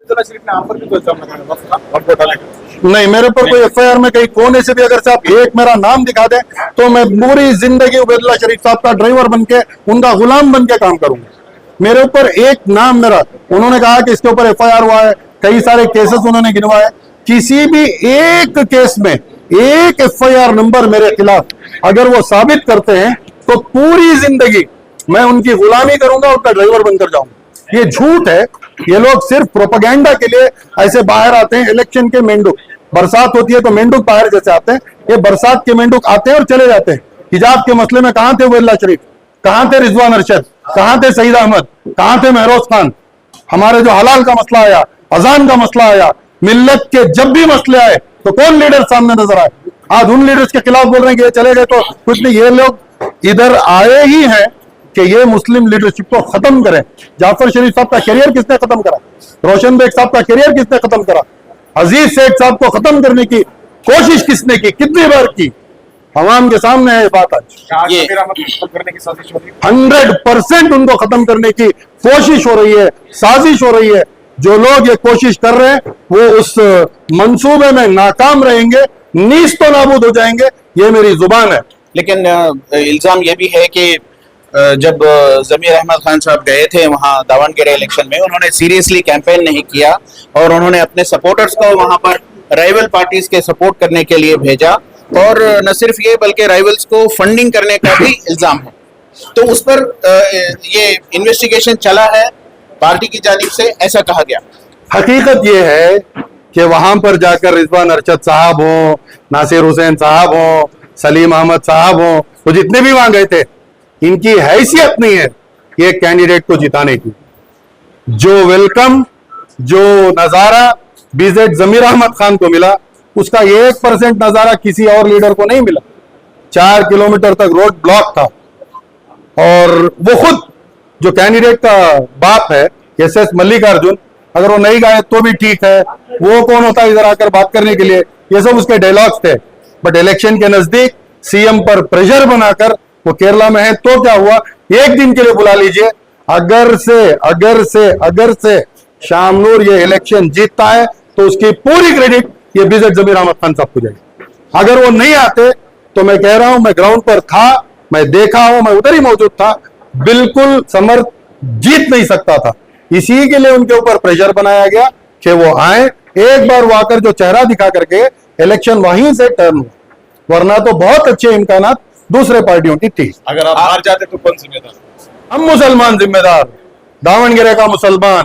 शरीफ ने आप पर भी कोई इल्जाम लगाया वक्त का वक्त घोटाले का? नहीं, मेरे पर कोई एफआईआर में कहीं कोने से भी अगर साहब एक मेरा नाम दिखा दे तो मैं पूरी जिंदगी उबैदुल्ला शरीफ साहब का ड्राइवर बन के, उनका गुलाम बन के काम करूंगा। मेरे ऊपर एक नाम मेरा, उन्होंने कहा कि इसके ऊपर एफआईआर हुआ है, कई सारे केसेस उन्होंने गिनवाए, किसी भी एक केस में एक एफआईआर नंबर मेरे खिलाफ अगर वो साबित करते हैं तो पूरी जिंदगी मैं उनकी गुलामी करूंगा, उनका ड्राइवर बनकर जाऊंगा। ये झूठ है। ये लोग सिर्फ प्रोपेगेंडा के लिए ऐसे बाहर आते हैं। इलेक्शन के मेंढक, बरसात होती है तो मेंढक बाहर जैसे आते हैं, ये बरसात के मेंढक आते हैं और चले जाते हैं। हिजाब के मसले में कहां थे उबैदुल्ला शरीफ, कहां थे रिजवान अरशद, कहां थे सईद अहमद, कहां थे महरोज खान? हमारे जो हलाल का मसला आया, अजान का मसला आया, मिल्लत के जब भी मसले आए तो कौन लीडर सामने नजर आए? आज उन लीडर्स के खिलाफ बोल रहे हैं कि ये चले गए तो कुछ नहीं। ये लोग इधर आए ही हैं कि ये मुस्लिम लीडरशिप को खत्म करें। जाफर शरीफ साहब का करियर किसने खत्म करा? रोशन बेग साहब का करियर किसने खत्म करा? अजीज शेख साहब को खत्म करने की कोशिश किसने की, कितनी बार की? अवाम के सामने है बात आज। ये खत्म करने की साजिश हो रही है। 100% उनको खत्म करने की कोशिश हो रही है, साजिश हो रही है। जो लोग ये कोशिश कर रहे हैं वो उस मंसूबे में नाकाम रहेंगे, नीस तो नाबूद हो जाएंगे। ये मेरी जुबान है। लेकिन इल्जाम ये भी है कि जब जमीर अहमद खान साहब गए थे वहां दावणगेरे इलेक्शन में, उन्होंने सीरियसली कैंपेन नहीं किया और उन्होंने अपने सपोर्टर्स को वहां पर राइवल पार्टीज के सपोर्ट करने के लिए भेजा, और न सिर्फ ये बल्कि राइवल्स को फंडिंग करने का भी इल्जाम है। तो उस पर ये इन्वेस्टिगेशन चला है पार्टी की जानिब से, ऐसा कहा गया। हकीकत ये है कि वहां पर जाकर रिजवान अरशद साहब हो, नासिर हुसैन साहब हो, सलीम अहमद साहब हो, वो जितने भी वहां गए थे, इनकी हैसियत नहीं है ये कैंडिडेट को जिताने की। जो वेलकम, जो नजारा बीजेड जमीर अहमद खान को मिला, उसका 1% नजारा किसी और लीडर को नहीं मिला। 4 किलोमीटर तक रोड ब्लॉक था, और वो खुद जो कैंडिडेट का बाप है एस मल्लिकार्जुन, अगर वो नहीं गाए तो भी ठीक है, वो कौन होता है इधर आकर बात करने के लिए? ये सब उसके डायलॉग्स थे। बट इलेक्शन के नजदीक सीएम पर प्रेशर बनाकर वो केरला में है, तो क्या हुआ? एक दिन के लिए बुला लीजिए। अगर से शामनूर ये इलेक्शन जीतता है तो उसकी पूरी क्रेडिट ये बीजेड जमीर अहमद खान साहब को जाएगी। अगर वो नहीं आते तो मैं कह रहा हूं, मैं ग्राउंड पर था, मैं देखा हूं, मैं उधर ही मौजूद था, बिल्कुल समर्थ जीत नहीं सकता था। इसी के लिए उनके ऊपर प्रेशर बनाया गया कि वो आए, एक बार वो आकर जो चेहरा दिखा करके इलेक्शन वहीं से टर्न हुआ, वरना तो बहुत अच्छे इम्कानात दूसरे पार्टियों की थी। अगर आप हार जाते तो कौन जिम्मेदार? हम मुसलमान जिम्मेदार, दावणगेरे का मुसलमान।